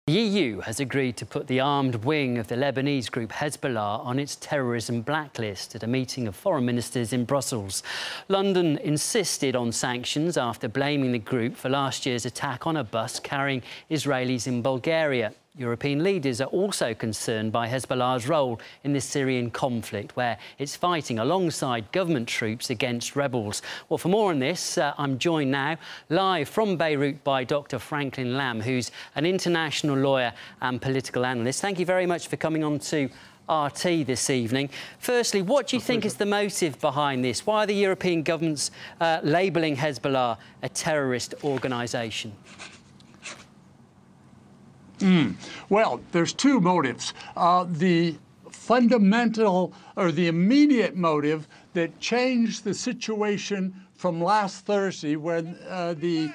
The EU has agreed to put the armed wing of the Lebanese group Hezbollah on its terrorism blacklist at a meeting of foreign ministers in Brussels. London insisted on sanctions after blaming the group for last year's attack on a bus carrying Israelis in Bulgaria. European leaders are also concerned by Hezbollah's role in the Syrian conflict, where it's fighting alongside government troops against rebels. Well, for more on this, I'm joined now live from Beirut by Dr. Franklin Lamb, who's an international lawyer and political analyst. Thank you very much for coming on to RT this evening. Firstly, what do you think is the motive behind this? Why are the European governments labelling Hezbollah a terrorist organisation? Well, there's two motives. The fundamental or the immediate motive that changed the situation from last Thursday, when the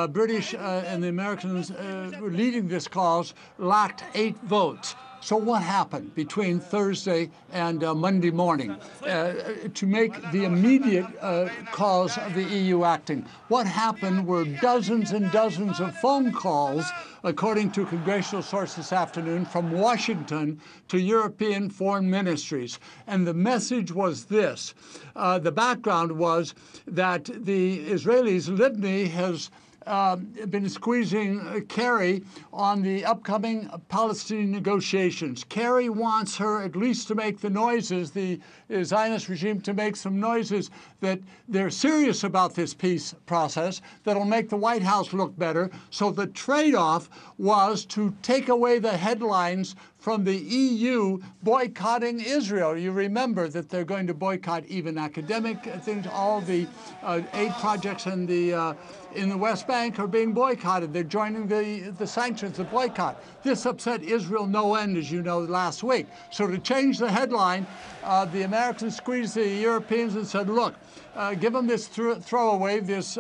British and the Americans leading this cause lacked 8 votes. So what happened between Thursday and Monday morning to make the immediate cause of the EU acting? What happened were dozens and dozens of phone calls, according to congressional sources this afternoon, from Washington to European foreign ministries. And the message was this. The background was that the Israelis, Libni, has been squeezing Kerry on the upcoming Palestinian negotiations. Kerry wants her at least to make the noises, the Zionist regime to make some noises that they're serious about this peace process, that'll make the White House look better. So the trade-off was to take away the headlines from the EU boycotting Israel. You remember that they're going to boycott even academic things. All the aid projects in the West Bank are being boycotted. They're joining the sanctions, the boycott. This upset Israel no end, as you know, last week. So to change the headline, the Americans squeezed the Europeans and said, look, give them this throwaway, this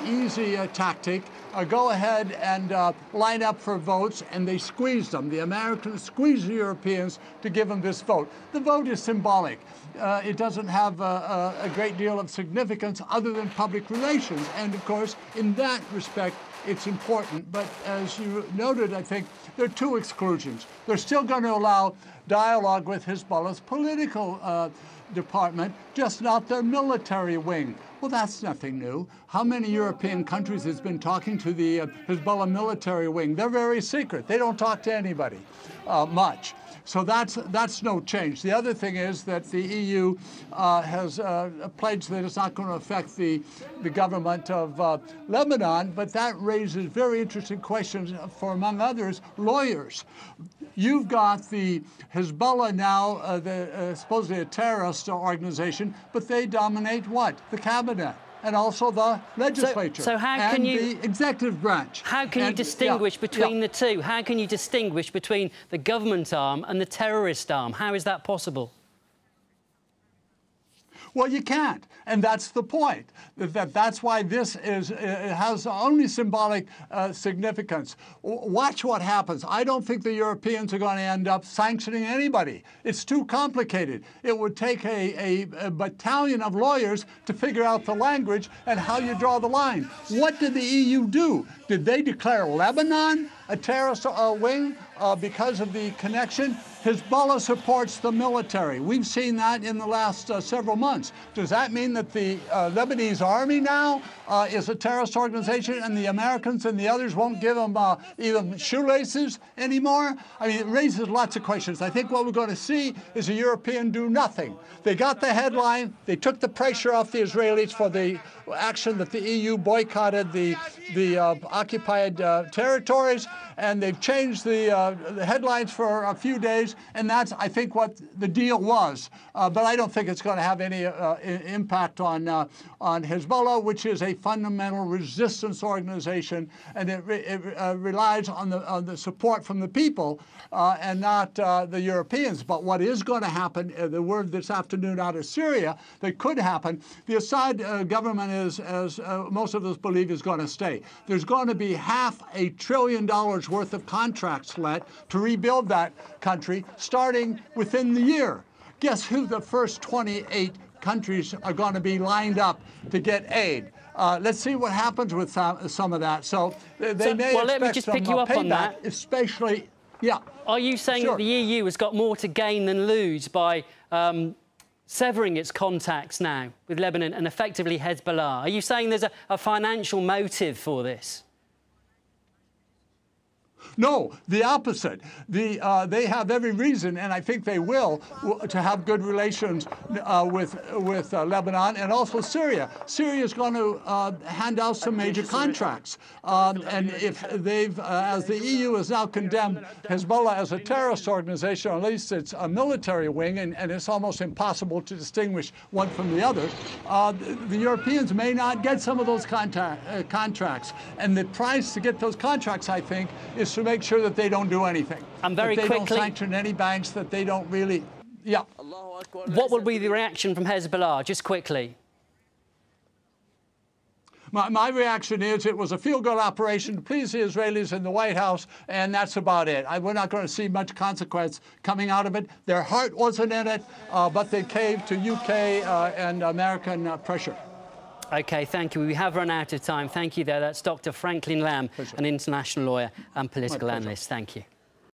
easy tactic. Go ahead and line up for votes, and they squeezed them. The Americans squeezed the Europeans to give them this vote. The vote is symbolic. It doesn't have a great deal of significance other than public relations. And of course, in that respect, it's important. But as you noted, I think there are 2 exclusions. They're still going to allow dialogue with Hezbollah's political department, just not their military wing. Well, that's nothing new. How many European countries has been talking to the Hezbollah military wing? They're very secret. They don't talk to anybody much. So that's no change. The other thing is that the EU has pledged that it's not going to affect the government of Lebanon, but that raises very interesting questions for, among others, lawyers. You've got the Hezbollah now, supposedly a terrorist organization, but they dominate what? The cabinet. And also the legislature, so how can the executive branch. How can you distinguish between the two? How can you distinguish between the government arm and the terrorist arm? How is that possible? Well, you can't, and that's the point. That's why this has only symbolic significance. Watch what happens. I don't think the Europeans are going to end up sanctioning anybody. It's too complicated. It would take a battalion of lawyers to figure out the language and how you draw the line. What did the EU do? Did they declare Lebanon a terrorist wing because of the connection? Hezbollah supports the military. We've seen that in the last several months. Does that mean that the Lebanese army now is a terrorist organization and the Americans and the others won't give them even shoelaces anymore? I mean, it raises lots of questions. I think what we're going to see is a European do nothing. They got the headline. They took the pressure off the Israelis for the action that the EU boycotted the occupied territories, and they've changed the headlines for a few days, and that's, I think, what the deal was. But I don't think it's going to have any impact on Hezbollah, which is a fundamental resistance organization, and it relies on the support from the people and not the Europeans. But what is going to happen, the word this afternoon out of Syria that could happen, the Assad government is, as most of us believe, is going to stay. There's going to be $500 billion worth of contracts let to rebuild that country starting within the year. Guess who the first 28 countries are going to be lined up to get aid? Let's see what happens with some of that. So they may well, let me just pick you up on that. Especially, yeah. Are you saying that the EU has got more to gain than lose by severing its contacts now with Lebanon and effectively Hezbollah? Are you saying there's a financial motive for this? No, the opposite. They have every reason, and I think they will, to have good relations with Lebanon and also Syria. Syria is going to hand out some major contracts, and if they've, as the EU has now condemned Hezbollah as a terrorist organization, or at least it's a military wing, and it's almost impossible to distinguish one from the other, the Europeans may not get some of those contracts, and the price to get those contracts, I think, is to make sure that they don't do anything. And very quickly, don't sanction any banks, that they don't really, yeah. What will be the reaction from Hezbollah, just quickly? My reaction is it was a feel-good operation to please the Israelis in the White House, and that's about it. We're not going to see much consequence coming out of it. Their heart wasn't in it, but they caved to UK and American pressure. OK, thank you. We have run out of time. Thank you, there. That's Dr. Franklin Lamb, an international lawyer and political analyst. Thank you.